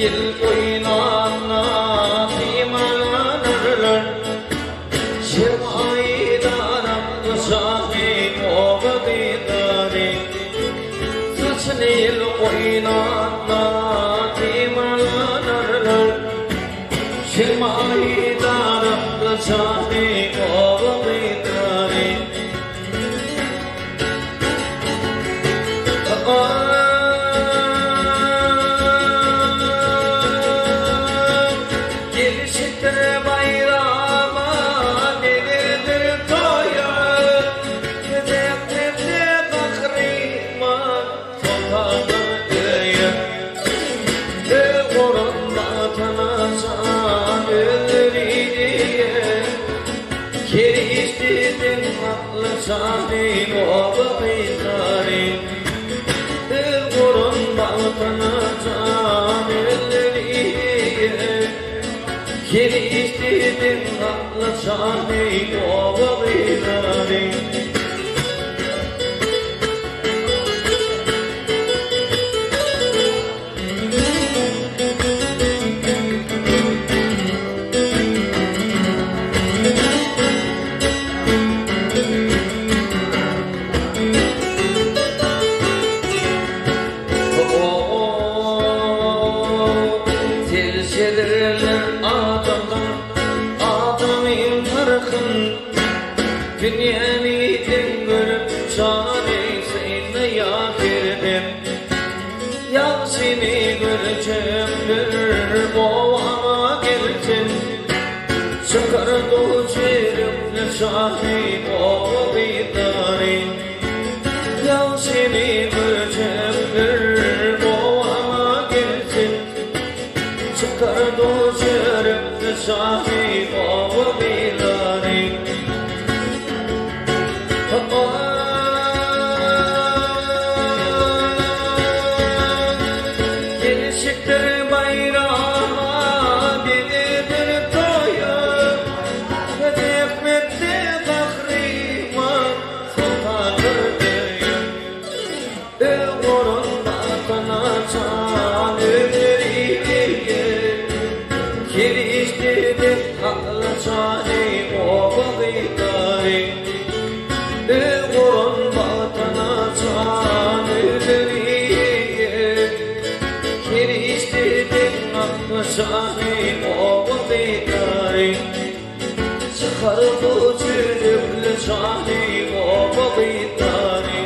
oynanma timanlarlar Şevaidarım sahi oba bidari Saçnil oynanma timanlarlar Şevaidarım sahi oba bidari Sani oba bidari Kurun baltana canilleri Yeri istedim akla sani oba bidari Dünyani görüp çaresine yakirdim Ya seni göreceğimdir boğama gelsin Çıkar doğuşerimle şahit ol bidari Ya seni göreceğimdir boğama gelsin Çıkar doğuşerimle şahit ol bidari Gelişiktir bayrama dilidir toya Hikmetli Bahriman sultanır diyem Uğrun batına canileriye Geliştirdim haklı çare oba bidari Uğrun batına canileriye Kiriştirdim aklı şahi oba bidari Çıkar bu cürümlü şahi oba bidari